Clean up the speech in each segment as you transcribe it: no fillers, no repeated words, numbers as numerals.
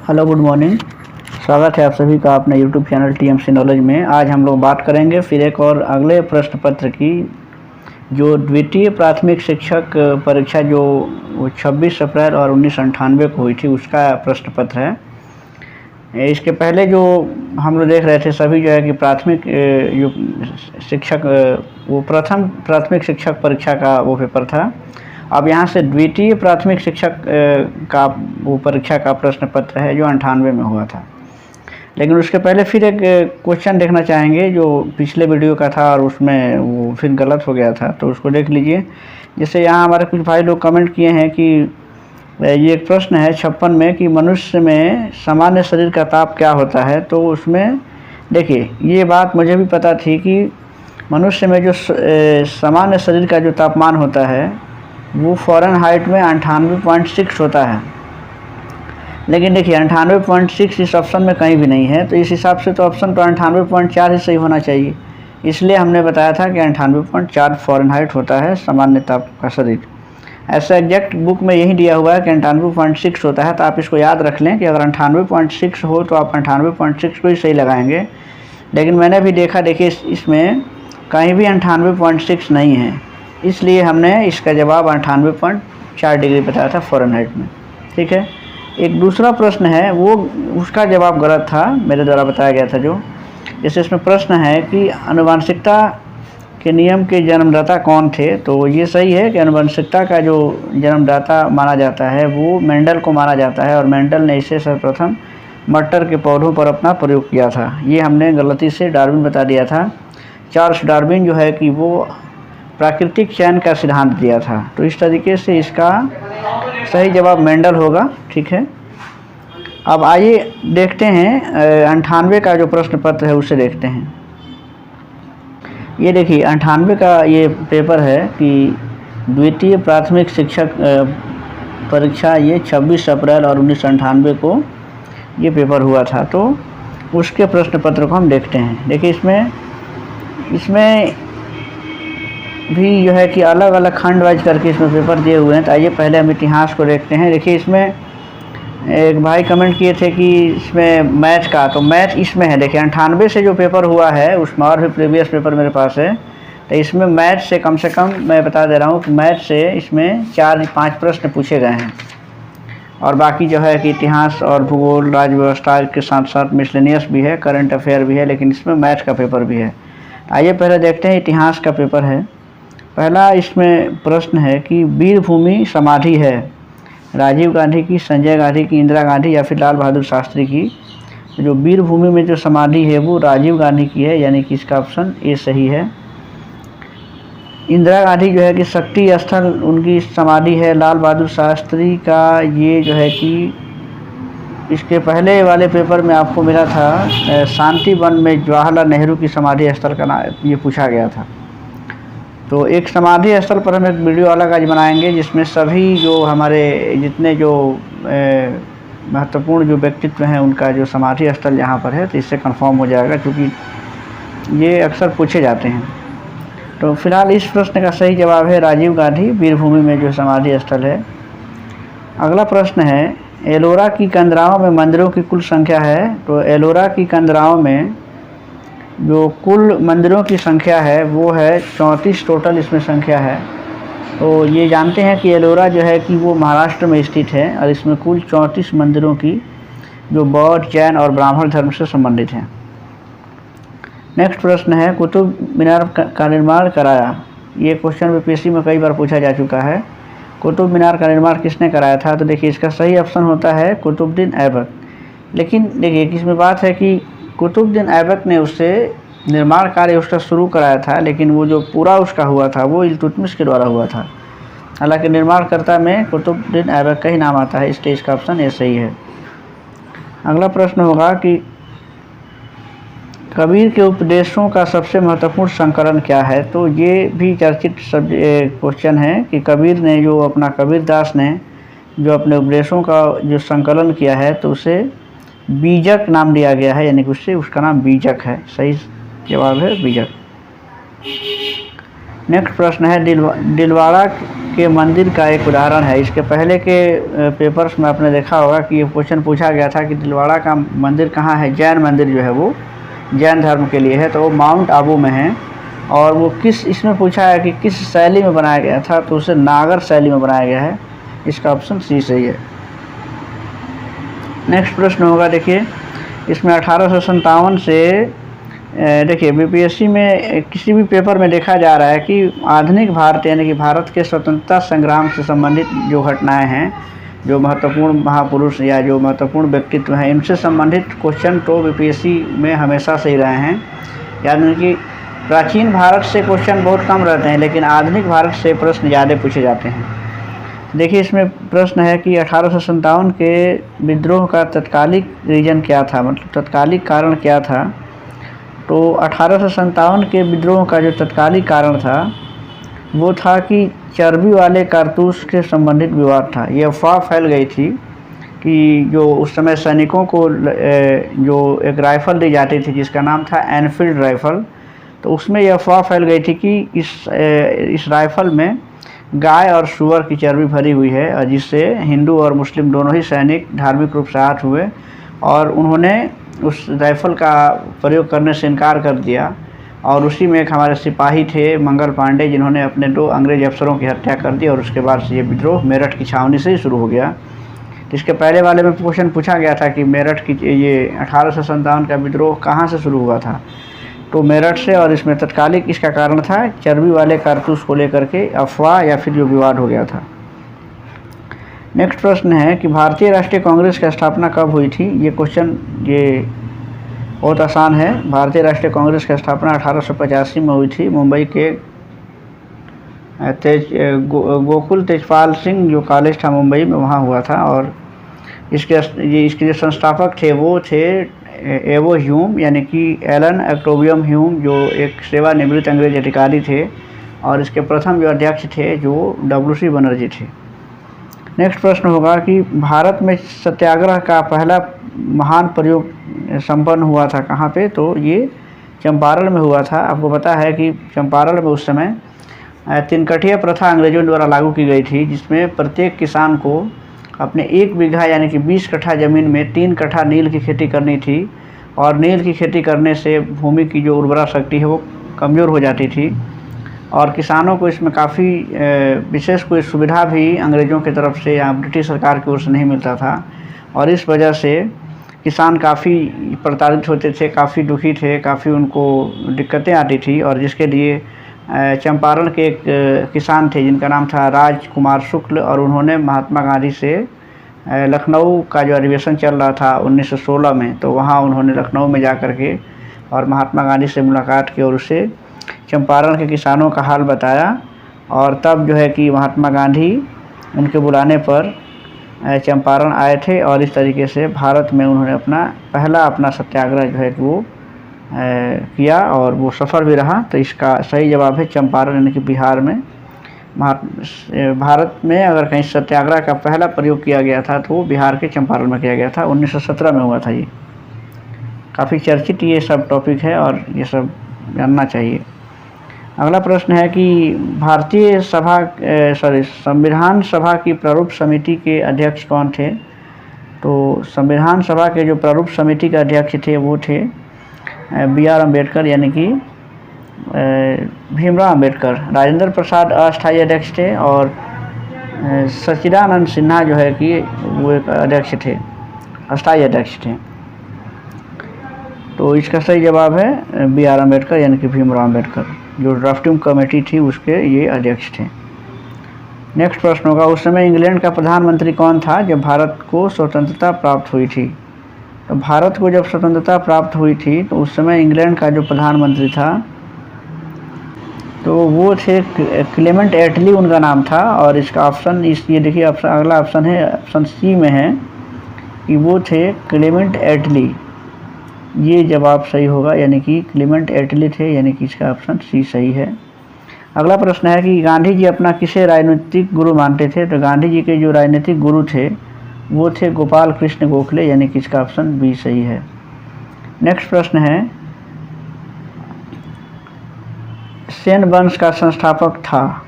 Hello, good morning. स्वागत है आप सभी का अपने यूट्यूब चैनल टीएमसी नॉलेज में। आज हम लोग बात करेंगे फिर एक और अगले प्रश्न पत्र की, जो द्वितीय प्राथमिक शिक्षक परीक्षा जो 26 अप्रैल और 1998 को हुई थी, उसका प्रश्न पत्र है। इसके पहले जो हम लोग देख रहे थे सभी जो है कि प्राथमिक जो शिक्षक वो प्रथम प्राथमिक शिक्षक परीक्षा का वो पेपर था। अब यहाँ से द्वितीय प्राथमिक शिक्षक का वो परीक्षा का प्रश्न पत्र है जो 98 में हुआ था। लेकिन उसके पहले फिर एक क्वेश्चन देखना चाहेंगे जो पिछले वीडियो का था और उसमें वो फिर गलत हो गया था, तो उसको देख लीजिए। जैसे यहाँ हमारे कुछ भाई लोग कमेंट किए हैं कि ये एक प्रश्न है 56 में कि मनुष्य में सामान्य शरीर का ताप क्या होता है। तो उसमें देखिए, ये बात मुझे भी पता थी कि मनुष्य में जो सामान्य शरीर का जो तापमान होता है वो फ़ारेनहाइट में 98.6 होता है। लेकिन देखिए 98.6 इस ऑप्शन में कहीं भी नहीं है, तो इस हिसाब से तो ऑप्शन पर 98.4 ही सही होना चाहिए। इसलिए हमने बताया था कि 98.4 फ़ारेनहाइट होता है सामान्य ताप का शरीर। ऐसा एग्जैक्ट बुक में यही दिया हुआ है कि 98.6 होता है, तो आप इसको याद रख लें कि अगर 98.6 हो तो आप 98.6 को ही सही लगाएंगे। लेकिन मैंने भी देखा, देखिए इसमें कहीं भी 98.6 नहीं है, इसलिए हमने इसका जवाब 98.4 डिग्री बताया था फ़ारेनहाइट में। ठीक है। एक दूसरा प्रश्न है वो उसका जवाब गलत था, मेरे द्वारा बताया गया था। जो जैसे इसमें प्रश्न है कि आनुवंशिकता के नियम के जन्मदाता कौन थे, तो ये सही है कि आनुवंशिकता का जो जन्मदाता माना जाता है वो मेंडल को माना जाता है, और मेंडल ने इसे सर्वप्रथम मटर के पौधों पर अपना प्रयोग किया था। ये हमने गलती से डार्विन बता दिया था। चार्ल्स डार्विन जो है कि वो प्राकृतिक चयन का सिद्धांत दिया था। तो इस तरीके से इसका सही जवाब मेंडल होगा। ठीक है। अब आइए देखते हैं 98 का जो प्रश्न पत्र है उसे देखते हैं। ये देखिए 98 का ये पेपर है कि द्वितीय प्राथमिक शिक्षक परीक्षा, ये 26 अप्रैल और 1998 को ये पेपर हुआ था। तो उसके प्रश्न पत्र को हम देखते हैं। देखिए इसमें भी जो है कि अलग अलग खंड वाइज करके इसमें पेपर दिए हुए हैं। तो आइए पहले हम इतिहास को देखते हैं। देखिए इसमें एक भाई कमेंट किए थे कि इसमें मैथ का, तो मैथ इसमें है। देखिए 98 से जो पेपर हुआ है उसमें और भी प्रीवियस पेपर मेरे पास है, तो इसमें मैथ से कम मैं बता दे रहा हूँ कि मैथ से इसमें 4-5 प्रश्न पूछे गए हैं, और बाकी जो है कि इतिहास और भूगोल, राज्य व्यवस्था के साथ साथ मिसलेनियस भी है, करंट अफेयर भी है, लेकिन इसमें मैथ का पेपर भी है। आइए पहले देखते हैं इतिहास का पेपर है। पहला इसमें प्रश्न है कि वीरभूमि समाधि है राजीव गांधी की, संजय गांधी की, इंदिरा गांधी या फिर लाल बहादुर शास्त्री की। जो वीरभूमि में जो समाधि है वो राजीव गांधी की है, यानी कि इसका ऑप्शन ए सही है। इंदिरा गांधी जो है कि शक्ति स्थल उनकी समाधि है। लाल बहादुर शास्त्री का ये जो है कि इसके पहले वाले पेपर में आपको मिला था शांति वन में जवाहरलाल नेहरू की समाधि स्थल का नाम ये पूछा गया था। तो एक समाधि स्थल पर हम एक वीडियो अलग आज बनाएंगे जिसमें सभी जो हमारे जितने जो महत्वपूर्ण जो व्यक्तित्व हैं उनका जो समाधि स्थल यहाँ पर है, तो इससे कंफर्म हो जाएगा, क्योंकि ये अक्सर पूछे जाते हैं। तो फिलहाल इस प्रश्न का सही जवाब है राजीव गांधी, वीरभूमि में जो समाधि स्थल है। अगला प्रश्न है एलोरा की कंदराओं में मंदिरों की कुल संख्या है। तो एलोरा की कंदराओं में जो कुल मंदिरों की संख्या है वो है 34 टोटल इसमें संख्या है। तो ये जानते हैं कि एलोरा जो है कि वो महाराष्ट्र में स्थित है, और इसमें कुल 34 मंदिरों की जो बौद्ध, जैन और ब्राह्मण धर्म से संबंधित हैं। नेक्स्ट प्रश्न है कुतुब मीनार का निर्माण कराया। ये क्वेश्चन बीपीएससी में कई बार पूछा जा चुका है। कुतुब मीनार का निर्माण किसने कराया था, तो देखिए इसका सही ऑप्शन होता है कुतुबुद्दीन ऐबक। लेकिन देखिए इसमें बात है कि कुतुबुद्दीन ऐबक ने उससे निर्माण कार्य उसका शुरू कराया था, लेकिन वो जो पूरा उसका हुआ था वो इल्तुतमिश के द्वारा हुआ था। हालांकि निर्माणकर्ता में कुतुबुद्दीन ऐबक का ही नाम आता है, इसलिए इसका ऑप्शन ए सही है। अगला प्रश्न होगा कि कबीर के उपदेशों का सबसे महत्वपूर्ण संकलन क्या है। तो ये भी चर्चित क्वेश्चन है कि कबीर ने जो अपना कबीरदास ने जो अपने उपदेशों का जो संकलन किया है, तो उसे बीजक नाम दिया गया है, यानी कि उससे उसका नाम बीजक है। सही जवाब है बीजक। नेक्स्ट प्रश्न है दिलवाड़ा के मंदिर का एक उदाहरण है। इसके पहले के पेपर्स में आपने देखा होगा कि ये क्वेश्चन पूछा गया था कि दिलवाड़ा का मंदिर कहाँ है। जैन मंदिर जो है वो जैन धर्म के लिए है, तो वो माउंट आबू में है। और वो किस, इसमें पूछा है कि किस शैली में बनाया गया था, तो उसे नागर शैली में बनाया गया है। इसका ऑप्शन सी सही है। नेक्स्ट प्रश्न होगा, देखिए इसमें 1857 से देखिए बीपीएससी में किसी भी पेपर में देखा जा रहा है कि आधुनिक भारत यानी कि भारत के स्वतंत्रता संग्राम से संबंधित जो घटनाएं हैं, जो महत्वपूर्ण महापुरुष या जो महत्वपूर्ण व्यक्तित्व हैं, इनसे संबंधित क्वेश्चन तो बीपीएससी में हमेशा से ही रहे हैं। यानी कि प्राचीन भारत से क्वेश्चन बहुत कम रहते हैं, लेकिन आधुनिक भारत से प्रश्न ज़्यादा पूछे जाते हैं। देखिए इसमें प्रश्न है कि 1857 के विद्रोह का तत्कालिक रीजन क्या था, मतलब तत्कालिक कारण क्या था। तो 1857 के विद्रोह का जो तत्कालिक कारण था वो था कि चर्बी वाले कारतूस के संबंधित विवाद था। ये अफवाह फैल गई थी कि जो उस समय सैनिकों को जो एक राइफ़ल दी जाती थी जिसका नाम था एनफील्ड राइफ़ल, तो उसमें यह अफवाह फैल गई थी कि इस राइफ़ल में गाय और सूअर की चर्बी भरी हुई है, और जिससे हिंदू और मुस्लिम दोनों ही सैनिक धार्मिक रूप से आहत हुए और उन्होंने उस राइफ़ल का प्रयोग करने से इनकार कर दिया। और उसी में एक हमारे सिपाही थे मंगल पांडे, जिन्होंने अपने 2 अंग्रेज़ अफसरों की हत्या कर दी, और उसके बाद से ये विद्रोह मेरठ की छावनी से ही शुरू हो गया। इसके पहले वाले में क्वेश्चन पूछा गया था कि मेरठ की ये 1857 का विद्रोह कहाँ से शुरू हुआ था, तो मेरठ से। और इसमें तत्कालिक इसका कारण था चर्बी वाले कारतूस को लेकर के अफवाह या फिर जो विवाद हो गया था। नेक्स्ट प्रश्न है कि भारतीय राष्ट्रीय कांग्रेस की स्थापना कब हुई थी। ये क्वेश्चन ये बहुत आसान है। भारतीय राष्ट्रीय कांग्रेस की स्थापना 1885 में हुई थी। मुंबई के गोकुल तेजपाल सिंह जो कॉलेज था मुंबई में, वहाँ हुआ था। और इसके जो संस्थापक थे वो थे एवो ह्यूम, यानी कि एलन एक्टोबियम ह्यूम, जो एक सेवानिवृत्त अंग्रेज अधिकारी थे। और इसके प्रथम जो अध्यक्ष थे जो WC बनर्जी थे। नेक्स्ट प्रश्न होगा कि भारत में सत्याग्रह का पहला महान प्रयोग संपन्न हुआ था कहाँ पे, तो ये चंपारण में हुआ था। आपको पता है कि चंपारण में उस समय 3 कठिया प्रथा अंग्रेजों द्वारा लागू की गई थी, जिसमें प्रत्येक किसान को अपने 1 बीघा यानी कि 20 कट्ठा ज़मीन में 3 कट्ठा नील की खेती करनी थी। और नील की खेती करने से भूमि की जो उर्वरा शक्ति है वो कमज़ोर हो जाती थी, और किसानों को इसमें काफ़ी विशेष कोई सुविधा भी अंग्रेज़ों की तरफ से या ब्रिटिश सरकार की ओर से नहीं मिलता था। और इस वजह से किसान काफ़ी प्रताड़ित होते थे, काफ़ी दुखी थे, काफ़ी उनको दिक्कतें आती थी। और जिसके लिए चंपारण के एक किसान थे जिनका नाम था राजकुमार शुक्ल, और उन्होंने महात्मा गांधी से लखनऊ का जो अधिवेशन चल रहा था 1916 में, तो वहाँ उन्होंने लखनऊ में जा कर के और महात्मा गांधी से मुलाकात की और उसे चंपारण के किसानों का हाल बताया। और तब जो है कि महात्मा गांधी उनके बुलाने पर चंपारण आए थे, और इस तरीके से भारत में उन्होंने पहला सत्याग्रह जो है कि वो किया, और वो सफल भी रहा। तो इसका सही जवाब है चंपारण, यानी कि बिहार में। भारत में अगर कहीं सत्याग्रह का पहला प्रयोग किया गया था तो वो बिहार के चंपारण में किया गया था, 1917 में हुआ था। ये काफ़ी चर्चित ये सब टॉपिक है और ये सब जानना चाहिए। अगला प्रश्न है कि भारतीय संविधान सभा की प्रारूप समिति के अध्यक्ष कौन थे। तो संविधान सभा के जो प्रारूप समिति के अध्यक्ष थे वो थे BR अम्बेडकर, यानी कि भीमराव अम्बेडकर। राजेंद्र प्रसाद अस्थायी अध्यक्ष थे, और सच्चिदानंद सिन्हा जो है कि वो एक अध्यक्ष थे, अस्थायी अध्यक्ष थे। तो इसका सही जवाब है BR अम्बेडकर, यानी कि भीमराव अम्बेडकर, जो ड्राफ्टिंग कमेटी थी उसके ये अध्यक्ष थे। नेक्स्ट प्रश्न होगा, उस समय इंग्लैंड का प्रधानमंत्री कौन था जब भारत को स्वतंत्रता प्राप्त हुई थी। तो भारत को जब स्वतंत्रता प्राप्त हुई थी तो उस समय इंग्लैंड का जो प्रधानमंत्री था तो वो थे क्लेमेंट एटली, उनका नाम था। और इसका ऑप्शन ये देखिए, अगला ऑप्शन है, ऑप्शन सी में है कि वो थे क्लेमेंट एटली। ये जवाब सही होगा, यानी कि क्लेमेंट एटली थे, यानी कि इसका ऑप्शन सी सही है। अगला प्रश्न है कि गांधी जी अपना किसे राजनीतिक गुरु मानते थे। तो गांधी जी के जो राजनीतिक गुरु थे वो थे गोपाल कृष्ण गोखले, यानी कि इसका ऑप्शन बी सही है। नेक्स्ट प्रश्न है सेन वंश का संस्थापक था?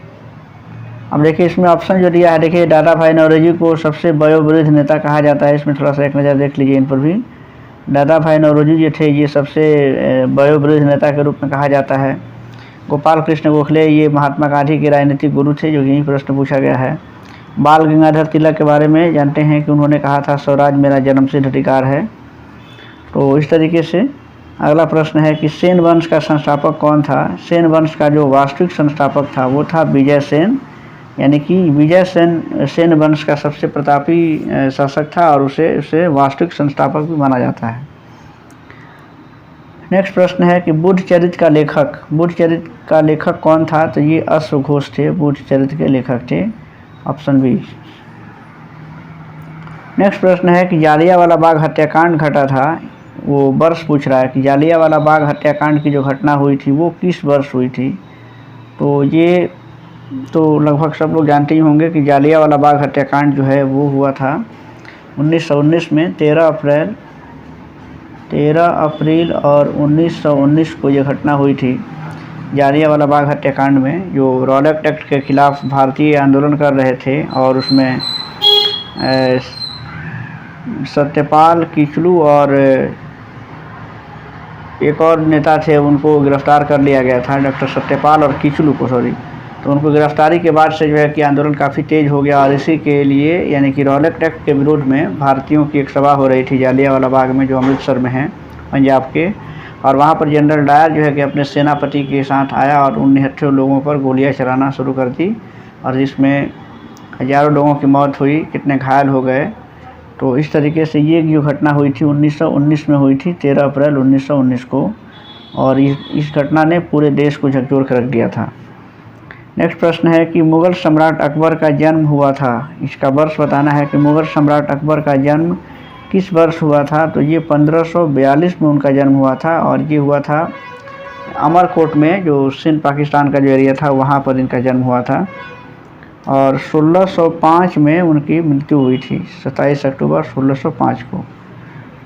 अब देखिए इसमें ऑप्शन जो दिया है, देखिए दादा भाई नौरोजी को सबसे वयोवृद्ध नेता कहा जाता है। इसमें थोड़ा सा एक नज़र देख लीजिए इन पर भी। दादा भाई नौरोजी जो थे ये सबसे वयोवृद्ध नेता के रूप में कहा जाता है। गोपाल कृष्ण गोखले ये महात्मा गांधी के राजनीतिक गुरु थे, जो यही प्रश्न पूछा गया है। बाल गंगाधर तिलक के बारे में जानते हैं कि उन्होंने कहा था स्वराज मेरा जन्मसिद्ध अधिकार है। तो इस तरीके से अगला प्रश्न है कि सेन वंश का संस्थापक कौन था? सेन वंश का जो वास्तविक संस्थापक था वो था विजय सेन, यानी कि विजय सेन सेन वंश का सबसे प्रतापी शासक था और उसे वास्तविक संस्थापक भी माना जाता है। नेक्स्ट प्रश्न है कि बुद्ध चरित्र का लेखक कौन था? तो ये अश्वघोष थे, बुद्ध चरित्र के लेखक थे, ऑप्शन बी। नेक्स्ट प्रश्न है कि जालियांवाला बाग हत्याकांड घटा था, वो वर्ष पूछ रहा है कि जालियांवाला बाग हत्याकांड की जो घटना हुई थी वो किस वर्ष हुई थी? तो ये तो लगभग सब लोग जानते ही होंगे कि जालियांवाला बाग हत्याकांड जो है वो हुआ था 1919 में। 13 अप्रैल और 1919 को ये घटना हुई थी जालियांवाला बाग हत्याकांड में, जो रॉलेट एक्ट के खिलाफ भारतीय आंदोलन कर रहे थे और उसमें सत्यपाल किचलू और एक और नेता थे, उनको गिरफ्तार कर लिया गया था, डॉक्टर सत्यपाल और किचलू को, तो उनको गिरफ्तारी के बाद से जो है कि आंदोलन काफ़ी तेज़ हो गया और इसी के लिए यानी कि रॉलेट एक्ट के विरोध में भारतीयों की एक सभा हो रही थी जालियांवाला बाग में, जो अमृतसर में है पंजाब के। और वहाँ पर जनरल डायर जो है कि अपने सेनापति के साथ आया और उन निहत्थे लोगों पर गोलियां चलाना शुरू कर दी और जिसमें हज़ारों लोगों की मौत हुई, कितने घायल हो गए। तो इस तरीके से ये जो घटना हुई थी 1919 में हुई थी, 13 अप्रैल 1919 को, और इस घटना ने पूरे देश को झकझोर कर रख दिया था। नेक्स्ट प्रश्न है कि मुग़ल सम्राट अकबर का जन्म हुआ था, इसका वर्ष बताना है कि मुग़ल सम्राट अकबर का जन्म किस वर्ष हुआ था? तो ये 1542 में उनका जन्म हुआ था और ये हुआ था अमरकोट में, जो सिंध पाकिस्तान का जो एरिया था वहाँ पर इनका जन्म हुआ था। और 1605 में उनकी मृत्यु हुई थी, 27 अक्टूबर 1605 को।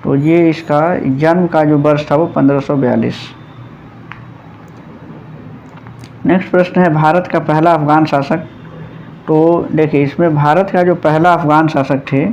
तो ये इसका जन्म का जो वर्ष था वो 1542। नेक्स्ट प्रश्न है भारत का पहला अफगान शासक। तो देखिए इसमें भारत का जो पहला अफगान शासक थे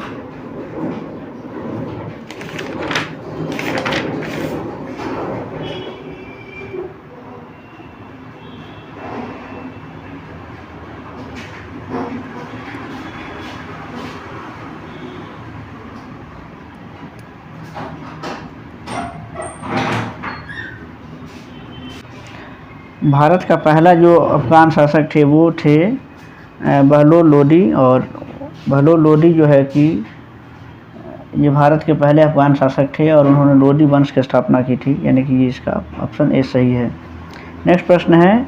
भारत का पहला जो अफगान शासक थे वो थे बहलोल लोदी। और बहलोल लोदी जो है कि ये भारत के पहले अफगान शासक थे और उन्होंने लोदी वंश की स्थापना की थी, यानी कि इसका ऑप्शन ए सही है। नेक्स्ट प्रश्न है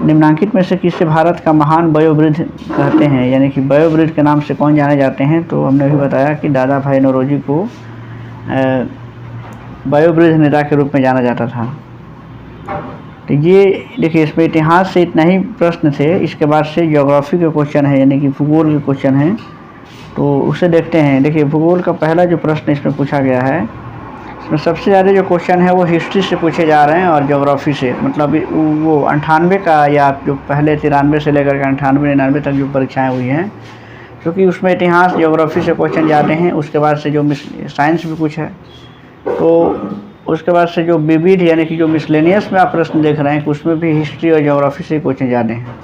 निम्नांकित में से किसे भारत का महान वयोवृद्ध कहते हैं, यानी कि वयोवृद्ध के नाम से कौन जाने जाते हैं? तो हमने भी बताया कि दादा भाई नौरोजी को वयोवृद्ध नेता के रूप में जाना जाता था। तो ये देखिए इसमें इतिहास से इतना ही प्रश्न थे, इसके बाद से ज्योग्राफी के क्वेश्चन है, यानी कि भूगोल के क्वेश्चन हैं, तो उसे देखते हैं। देखिए भूगोल का पहला जो प्रश्न इसमें पूछा गया है, इसमें सबसे ज़्यादा जो क्वेश्चन है वो हिस्ट्री से पूछे जा रहे हैं और ज्योग्राफी से, मतलब वो 98 का या जो पहले 93 से लेकर के 98-99 तक जो परीक्षाएँ हुई हैं, क्योंकि उसमें इतिहास ज्योग्राफी से क्वेश्चन जाते हैं। उसके बाद से जो साइंस भी कुछ है, तो उसके बाद से जो विविध यानी कि जो मिसलेनियस में आप प्रश्न देख रहे हैं कि उसमें भी हिस्ट्री और ज्योग्राफी से क्वेश्चन ज़्यादा हैं।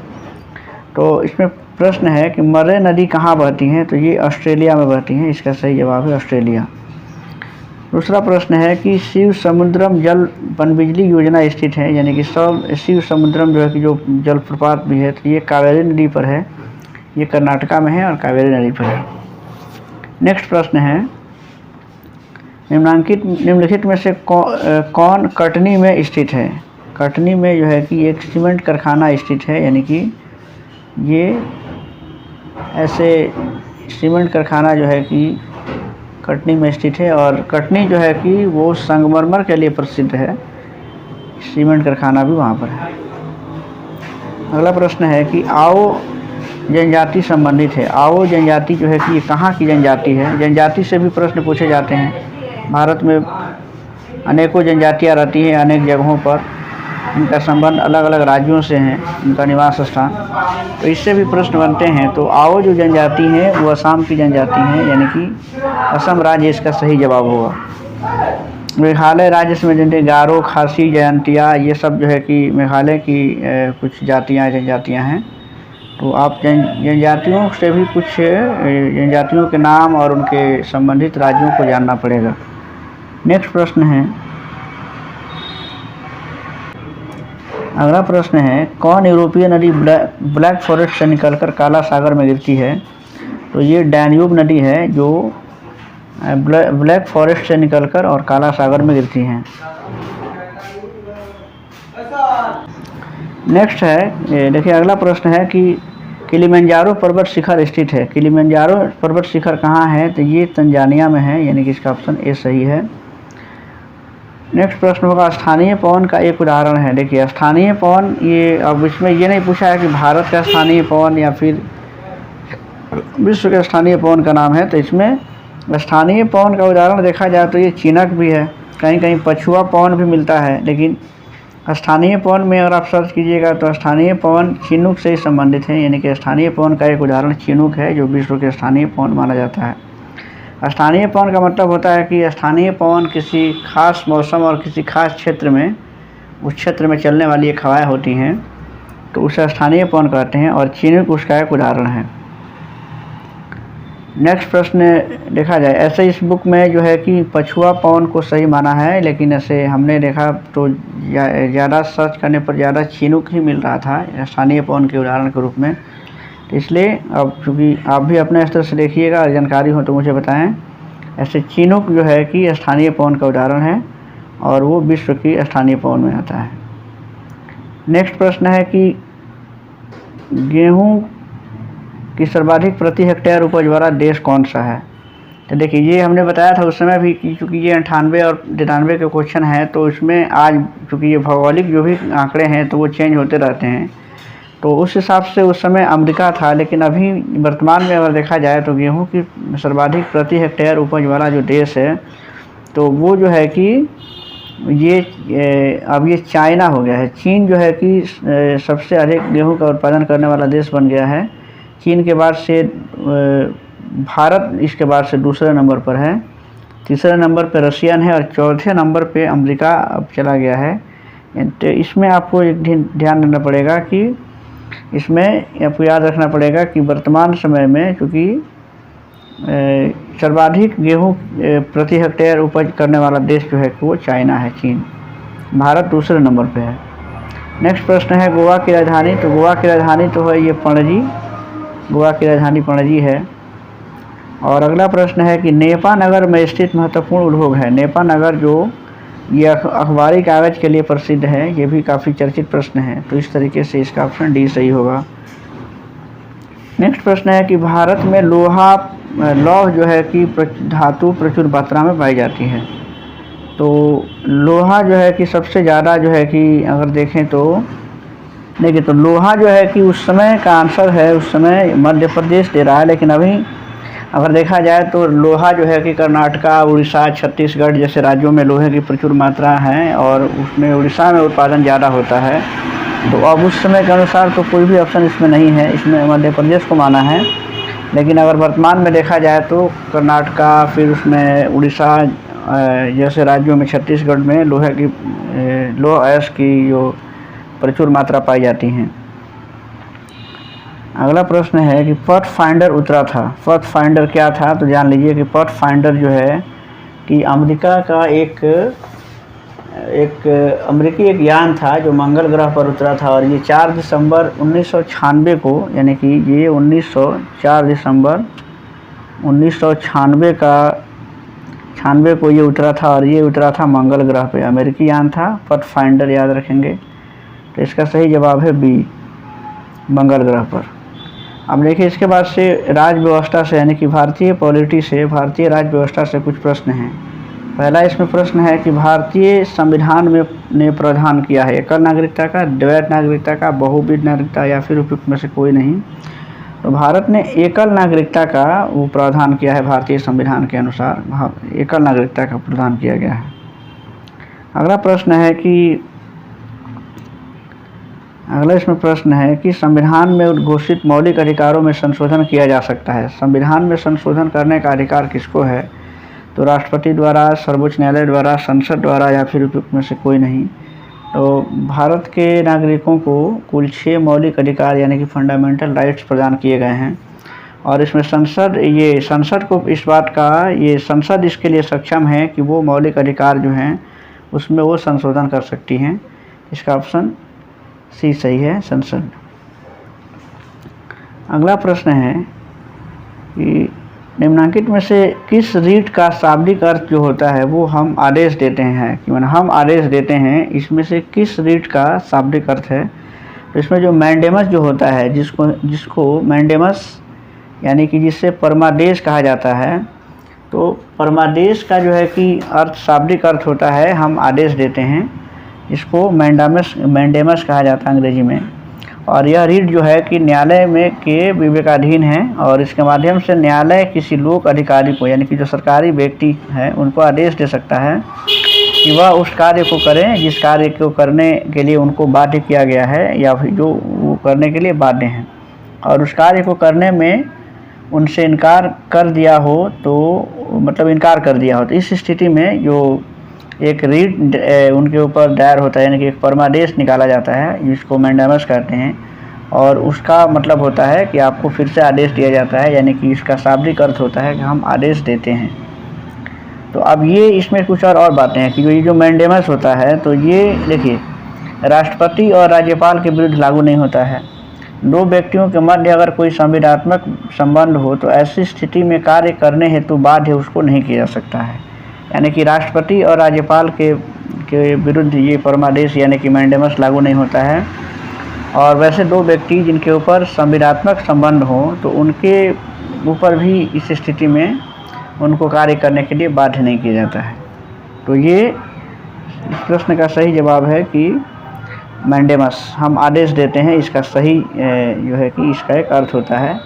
तो इसमें प्रश्न है कि मर्रे नदी कहाँ बहती हैं? तो ये ऑस्ट्रेलिया में बहती हैं, इसका सही जवाब है ऑस्ट्रेलिया। दूसरा प्रश्न है कि शिव समुद्रम जल पनबिजली योजना स्थित है, यानी कि शिव समुद्रम जो है कि जो जलप्रपात भी है, तो ये कावेरी नदी पर है, ये कर्नाटका में है और कावेरी नदी पर है। नेक्स्ट प्रश्न है निम्नलिखित में से कौन कटनी में स्थित है? कटनी में जो है कि एक सीमेंट कारखाना स्थित है, यानी कि ये ऐसे सीमेंट कारखाना जो है कि कटनी में स्थित है और कटनी जो है कि वो संगमरमर के लिए प्रसिद्ध है, सीमेंट कारखाना भी वहाँ पर है। अगला प्रश्न है कि आओ जनजाति संबंधित है। आओ जनजाति जो है कि ये कहाँ की जनजाति है? जनजाति से भी प्रश्न पूछे जाते हैं। भारत में अनेकों जनजातियाँ रहती हैं अनेक जगहों पर, इनका संबंध अलग अलग राज्यों से हैं, इनका निवास स्थान, तो इससे भी प्रश्न बनते हैं। तो आओ जो जनजाति है वो असम की जनजाति है, यानी कि असम राज्य इसका सही जवाब होगा। मेघालय राज्य में जैसे गारो, खासी, जयंतिया, ये सब जो है कि मेघालय की कुछ जातियाँ जनजातियाँ हैं। तो आप जनजातियों से भी कुछ जनजातियों के नाम और उनके संबंधित राज्यों को जानना पड़ेगा। नेक्स्ट प्रश्न है, अगला प्रश्न है, कौन यूरोपीय नदी ब्लैक फॉरेस्ट से निकलकर काला सागर में गिरती है? तो ये डैन्यूब नदी है जो ब्लैक फॉरेस्ट से निकलकर और काला सागर में गिरती हैं। नेक्स्ट है, देखिए अगला प्रश्न है कि किलिमंजारो पर्वत शिखर स्थित है। किलिमंजारो पर्वत शिखर कहाँ है? तो ये तंजानिया में है, यानी कि इसका ऑप्शन ए सही है। नेक्स्ट प्रश्न होगा, स्थानीय पवन का एक उदाहरण है। देखिए स्थानीय पवन, ये अब इसमें ये नहीं पूछा है कि भारत का स्थानीय पवन या फिर विश्व के स्थानीय पवन का नाम है। तो इसमें स्थानीय पवन का उदाहरण देखा जाए तो ये चीनक भी है, कहीं कहीं पछुआ पवन भी मिलता है, लेकिन स्थानीय पवन में अगर आप सर्च कीजिएगा तो स्थानीय पवन चिनूक से ही संबंधित है, यानी कि स्थानीय पवन का एक उदाहरण चिनूक है जो विश्व के स्थानीय पवन माना जाता है। स्थानीय पवन का मतलब होता है कि स्थानीय पवन किसी खास मौसम और किसी खास क्षेत्र में, उस क्षेत्र में चलने वाली एक हवाएं होती हैं, तो उसे स्थानीय पवन कहते हैं, और चिनूक उसका एक उदाहरण है। नेक्स्ट प्रश्न देखा जाए, ऐसे इस बुक में जो है कि पछुआ पवन को सही माना है, लेकिन ऐसे हमने देखा तो ज़्यादा सर्च करने पर ज़्यादा चिनूक ही मिल रहा था स्थानीय पवन के उदाहरण के रूप में। तो इसलिए अब चूँकि आप भी अपने स्तर से देखिएगा और जानकारी हो तो मुझे बताएं। ऐसे चिनूक जो है कि स्थानीय पवन का उदाहरण है और वो विश्व की स्थानीय पवन में आता है। नेक्स्ट प्रश्न है कि गेहूँ कि सर्वाधिक प्रति हेक्टेयर उपज वाला देश कौन सा है? तो देखिए ये हमने बताया था उस समय भी कि चूँकि ये 98 और 99 के क्वेश्चन है, तो इसमें आज चूँकि ये भौगोलिक जो भी आंकड़े हैं तो वो चेंज होते रहते हैं, तो उस हिसाब से उस समय अमेरिका था, लेकिन अभी वर्तमान में अगर देखा जाए तो गेहूँ की सर्वाधिक प्रति हेक्टेयर उपज वाला जो देश है तो वो जो है कि ये अब ये चाइना हो गया है। चीन जो है कि सबसे अधिक गेहूँ का उत्पादन करने वाला देश बन गया है। चीन के बाद से भारत इसके बाद से दूसरे नंबर पर है, तीसरे नंबर पर रशियन है और चौथे नंबर पे अमेरिका अब चला गया है। तो इसमें आपको एक ध्यान देना पड़ेगा कि इसमें आपको याद रखना पड़ेगा कि वर्तमान समय में चूँकि सर्वाधिक गेहूँ प्रति हेक्टेयर उपज करने वाला देश जो है वो चाइना है, चीन। भारत दूसरे नंबर पे है। नेक्स्ट प्रश्न है, गोवा की राजधानी। तो गोवा की राजधानी तो है ये पणजी, गोवा की राजधानी पणजी है। और अगला प्रश्न है कि नेपा नगर में स्थित महत्वपूर्ण उद्योग है। नेपा नगर जो ये अखबारी कागज़ के लिए प्रसिद्ध है, ये भी काफ़ी चर्चित प्रश्न है, तो इस तरीके से इसका ऑप्शन डी सही होगा। नेक्स्ट प्रश्न है कि भारत में लौह जो है कि धातु प्रचुर मात्रा में पाई जाती है। तो लोहा जो है कि सबसे ज़्यादा जो है कि अगर देखें तो देखिए तो लोहा जो है कि उस समय का आंसर है, उस समय मध्य प्रदेश दे रहा है, लेकिन अभी अगर देखा जाए तो लोहा जो है कि कर्नाटका, उड़ीसा, छत्तीसगढ़ जैसे राज्यों में लोहे की प्रचुर मात्रा है और उसमें उड़ीसा में उत्पादन ज़्यादा होता है। तो अब उस समय के अनुसार तो कोई भी ऑप्शन इसमें नहीं है, इसमें मध्य प्रदेश को माना है। लेकिन अगर वर्तमान में देखा जाए तो कर्नाटका, फिर उसमें उड़ीसा जैसे राज्यों में, छत्तीसगढ़ में लौह अयस्क की जो प्रचुर मात्रा पाई जाती हैं। अगला प्रश्न है कि पथ फाइंडर उतरा था। पथ फाइंडर क्या था? तो जान लीजिए कि पथ फाइंडर जो है कि अमेरिका का एक अमेरिकी एक यान था जो मंगल ग्रह पर उतरा था, और ये 4 दिसंबर 1996 को, यानी कि ये 4 दिसंबर 1996 को ये उतरा था, और ये उतरा था मंगल ग्रह पे। अमेरिकी यान था, पथ फाइंडर याद रखेंगे। तो इसका सही जवाब है बी, मंगल ग्रह पर। अब देखिए इसके बाद से राज्य व्यवस्था से, यानी कि भारतीय पॉलिटी से, भारतीय राज्य व्यवस्था से कुछ प्रश्न हैं। पहला इसमें प्रश्न है कि भारतीय संविधान में ने प्रावधान किया है एकल नागरिकता का, द्वैध नागरिकता का, बहुविध नागरिकता या फिर उपयुक्त में से कोई नहीं। तो भारत ने एकल नागरिकता का वो प्रावधान किया है, भारतीय संविधान के अनुसार एकल नागरिकता का प्रावधान किया गया है। अगला प्रश्न है कि अगला इसमें प्रश्न है कि संविधान में उद्घोषित मौलिक अधिकारों में संशोधन किया जा सकता है। संविधान में संशोधन करने का अधिकार किसको है? तो राष्ट्रपति द्वारा, सर्वोच्च न्यायालय द्वारा, संसद द्वारा या फिर उपयुक्त में से कोई नहीं। तो भारत के नागरिकों को कुल 6 मौलिक अधिकार यानी कि फंडामेंटल राइट्स प्रदान किए गए हैं और इसमें संसद को इस बात का संसद इसके लिए सक्षम है कि वो मौलिक अधिकार जो हैं उसमें वो संशोधन कर सकती हैं। इसका ऑप्शन सी सही है, संसद। अगला प्रश्न है कि निम्नलिखित में से किस रीट का शाब्दिक अर्थ जो होता है वो हम आदेश देते हैं कि हम आदेश देते हैं, इसमें से किस रीट का शाब्दिक अर्थ है? तो इसमें जो मैंडेमस जो होता है, जिसको मैंडेमस यानी कि जिससे परमादेश कहा जाता है, तो परमादेश का जो है कि अर्थ शाब्दिक अर्थ होता है हम आदेश देते हैं, इसको मैंडेमस कहा जाता है अंग्रेजी में। और यह रीट जो है कि न्यायालय में के विवेकाधीन है और इसके माध्यम से न्यायालय किसी लोक अधिकारी को यानी कि जो सरकारी व्यक्ति है उनको आदेश दे सकता है कि वह उस कार्य को करें जिस कार्य को करने के लिए उनको बाध्य किया गया है या फिर जो वो करने के लिए बाध्य हैं और उस कार्य को करने में उनसे इनकार कर दिया हो तो मतलब इनकार कर दिया हो, तो इस स्थिति में जो एक रीट उनके ऊपर दायर होता है यानी कि एक परमादेश निकाला जाता है जिसको मैंडेमस कहते हैं और उसका मतलब होता है कि आपको फिर से आदेश दिया जाता है, यानी कि इसका शाब्दिक अर्थ होता है कि हम आदेश देते हैं। तो अब ये इसमें कुछ और बातें हैं कि ये जो मैंडेमस होता है तो ये देखिए राष्ट्रपति और राज्यपाल के विरुद्ध लागू नहीं होता है। 2 व्यक्तियों के मध्य अगर कोई संविदात्मक संबंध हो तो ऐसी स्थिति में कार्य करने हेतु बाध्य उसको नहीं किया जा सकता है, यानी कि राष्ट्रपति और राज्यपाल के विरुद्ध ये परमादेश यानी कि मैंडेमस लागू नहीं होता है। और वैसे 2 व्यक्ति जिनके ऊपर संविदात्मक संबंध हो तो उनके ऊपर भी इस स्थिति में उनको कार्य करने के लिए बाध्य नहीं किया जाता है। तो ये इस प्रश्न का सही जवाब है कि मैंडेमस हम आदेश देते हैं, इसका सही जो है कि इसका एक अर्थ होता है।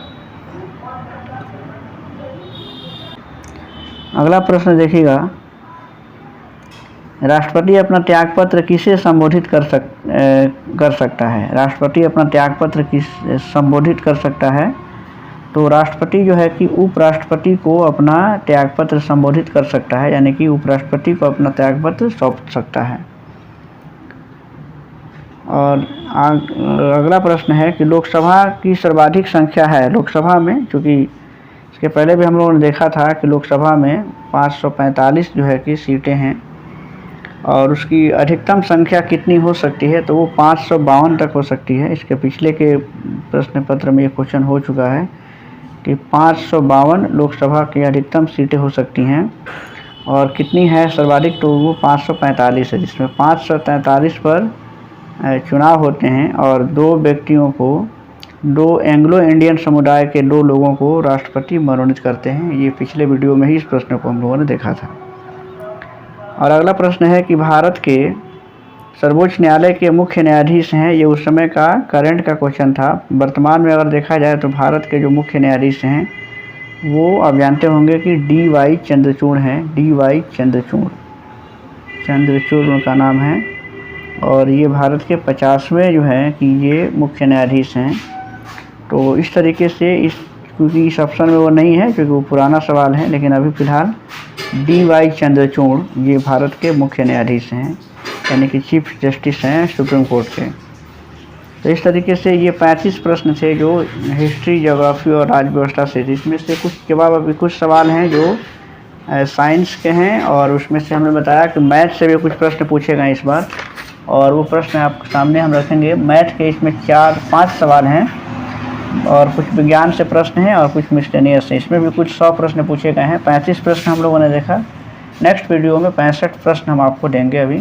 अगला प्रश्न देखिएगा, राष्ट्रपति अपना त्यागपत्र किसे संबोधित कर सकता है? राष्ट्रपति अपना त्यागपत्र किस संबोधित कर सकता है? तो राष्ट्रपति जो है कि उपराष्ट्रपति को अपना त्यागपत्र संबोधित कर सकता है, यानी कि उपराष्ट्रपति को अपना त्यागपत्र सौंप सकता है। और अगला प्रश्न है कि लोकसभा की सर्वाधिक संख्या है लोकसभा में, क्योंकि इसके पहले भी हम लोगों ने देखा था कि लोकसभा में 545 जो है कि सीटें हैं और उसकी अधिकतम संख्या कितनी हो सकती है? तो वो 552 तक हो सकती है। इसके पिछले के प्रश्न पत्र में ये क्वेश्चन हो चुका है कि 552 लोकसभा की अधिकतम सीटें हो सकती हैं और कितनी है सर्वाधिक? तो वो 545 है, जिसमें 543 पर चुनाव होते हैं और 2 व्यक्तियों को 2 एंग्लो इंडियन समुदाय के 2 लोगों को राष्ट्रपति मनोनीत करते हैं। ये पिछले वीडियो में ही इस प्रश्न को हम लोगों ने देखा था। और अगला प्रश्न है कि भारत के सर्वोच्च न्यायालय के मुख्य न्यायाधीश हैं, ये उस समय का करंट का क्वेश्चन था। वर्तमान में अगर देखा जाए तो भारत के जो मुख्य न्यायाधीश हैं वो आप जानते होंगे कि DY चंद्रचूड़ हैं। DY चंद्रचूड़ उनका नाम है और ये भारत के 50वें जो हैं कि ये मुख्य न्यायाधीश हैं। तो इस तरीके से क्योंकि इस ऑप्शन में वो नहीं है क्योंकि वो पुराना सवाल है, लेकिन अभी फ़िलहाल DY चंद्रचूड़ ये भारत के मुख्य न्यायाधीश हैं, यानी कि चीफ जस्टिस हैं सुप्रीम कोर्ट के। तो इस तरीके से ये 35 प्रश्न थे जो हिस्ट्री, ज्योग्राफी और राज्य व्यवस्था से। इसमें से कुछ जवाब अभी कुछ सवाल हैं जो साइंस के हैं और उसमें से हमने बताया कि मैथ से भी कुछ प्रश्न पूछे गए इस बार और वो प्रश्न आपके सामने हम रखेंगे। मैथ के इसमें 4-5 सवाल हैं और कुछ विज्ञान से प्रश्न हैं और कुछ मिसलेनियस हैं। इसमें भी कुछ 100 प्रश्न पूछे गए हैं। 35 प्रश्न हम लोगों ने देखा। नेक्स्ट वीडियो में 65 प्रश्न हम आपको देंगे अभी।